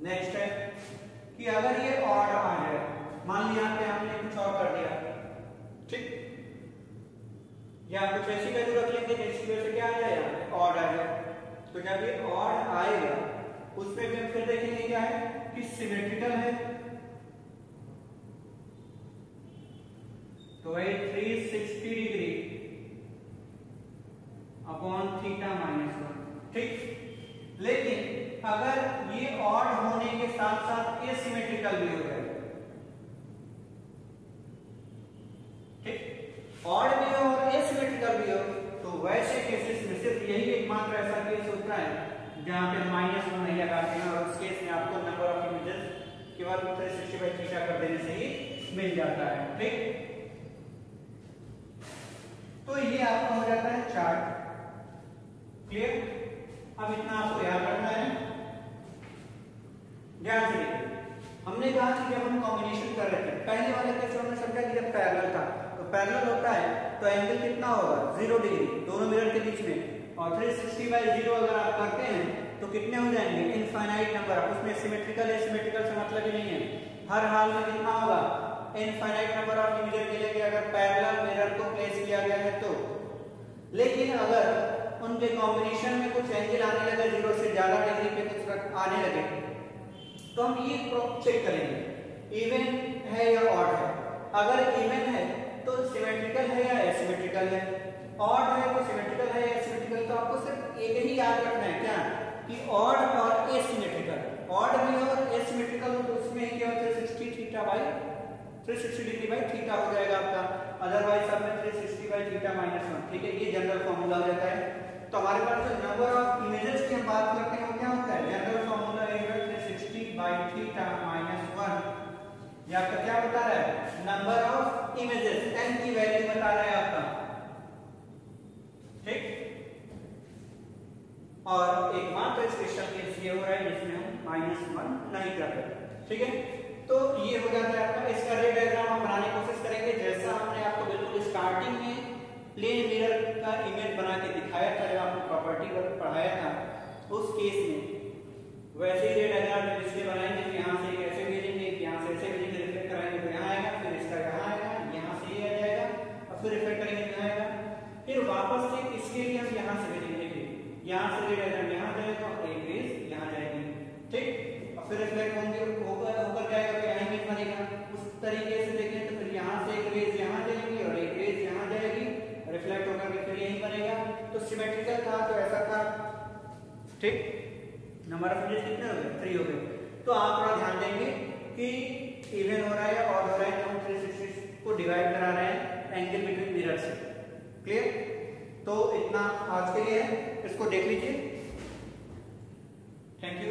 नेक्स्ट है कि अगर ये ऑड आ जाए, मान लिया यहाँ पे हमने कुछ और कर दिया, ठीक, या कुछ ऐसी वैल्यू रख लेंगे जिसकी वजह से क्या आ जाए, यहाँ पे ऑड आ जाए। तो जब ये ऑड आएगा उसमें भी हम फिर देखेंगे क्या है कि सिमेट्रिकल है, तो वही 360 डिग्री अपॉन थीटा माइनस 1। ठीक, लेकिन अगर ये ऑड होने के साथ साथ एसिमेट्रिकल भी हो जाए, ठीक, ऑड भी हो और सिमेट्रिकल भी हो, तो वैसे केसेस में सिर्फ यही एकमात्र ऐसा केस होता है जहाँ पे -1 नहीं लगाते हैं, और उस केस में आपको नंबर ऑफ इमेजेस केवल 360/θ कर देने से ही मिल जाता है। ठीक, तो ये आपका हो जाता है चार्ट। क्लियर? अब इतना आपको याद रखना है। ध्यान से देखिए, हमने कहा कि जब हम कॉम्बिनेशन कर रहे थे, पहले वाले केस में हमने समझा कि जब पैरेलल था, तो पैरेलल होता है तो एंगल कितना होगा 0 डिग्री दोनों मिरर के बीच में, और 360/0 अगर आप करते हैं तो कितने हो जाएंगे इनफाइनाइट नंबर। अब उसमें सिमेट्रिकल है, सिमेट्रिकल से मतलब ही नहीं है, हर हाल में कितना होगा इनफाइनाइट नंबर ऑफ इमेजेस मिलेंगे अगर पैरेलल मिरर को प्लेस किया गया है तो। लेकिन अगर उनके कॉम्बिनेशन में कुछ एंगल आने लगे 0 से ज्यादा डिग्री पे कुछ आने लगे, तो हम ये चेक करेंगे इवन है या ऑड है। अगर इवन है तो सिमेट्रिकल है या एसिमेट्रिकल है, ऑड है तो सिमेट्रिकल है या एसिमेट्रिकल। तो आपको सिर्फ एक ही याद रखना है क्या कि ऑड और एसिमेट्रिकल, ऑड भी और एसिमेट्रिकल हो तो उसमें केवल 360 डिग्री बाई थीटा हो जाएगा आपका, अदरवाइज सब में 360/θ-1। ठीक है, ये जनरल फार्मूला हो जाता है। तो हमारे पास जो नंबर ऑफ इमेजेस की हम बात करते हैं वो क्या होता है, जनरल फार्मूला है 360/θ-1। ये आपका क्या बता रहा है, नंबर ऑफ इमेजेस, n की वैल्यू बता रहा है आपका। ठीक, और एकमात्र स्पेशल केस ये हो रहा है जिसमें हम -1 नहीं कर रहे। ठीक है, तो ये हो जाता है आपका। इसका रे डायग्राम हम बनाने की कोशिश करेंगे जैसा हमने आपको बिल्कुल स्टार्टिंग में प्लेन मिरर का इमेज बना के दिखाया था जब आपने प्रॉपर्टी वर्क पढ़ाया था उस केस में, वैसे ही रे डायग्राम जब इसके बनाएंगे तो यहाँ से ऐसे भेजेंगे, यहाँ से ऐसे भेजेंगे, रिफ्लेक्ट कराएंगे तो यहाँ आएगा, फिर इसका यहाँ आएगा, यहाँ से ये आ जाएगा, और फिर रिफ्लेक्ट करेंगे तो यहाँ आएगा, फिर वापस से इसके लिए हम यहाँ से भेजेंगे। यहाँ से रे डायग्राम यहाँ जाएगा और एक रेज यहाँ जाएगी। ठीक, और फिर रिफ्लेक्ट होंगे होकर जाएगा तो यहाँ इमेज बनेगा। उस तरीके से देखें तो फिर यहाँ से एक रेज यहाँ जाएगी और एक रेज यहाँ जाएगी, रिफ्लेक्ट होकर के फिर यही बनेगा। तो सिमेट्रिकल था तो ऐसा था। ठीक, नंबर ऑफ इमेजेस कितने हो गए 3 हो गए। तो आप थोड़ा ध्यान देंगे कि इवन हो रहा है ऑड हो रहा है, तो हम 360 को डिवाइड करा रहे हैं एंगल बिटवीन मिरर से। क्लियर? तो इतना आज के लिए है, इसको देख लीजिए। Thank you.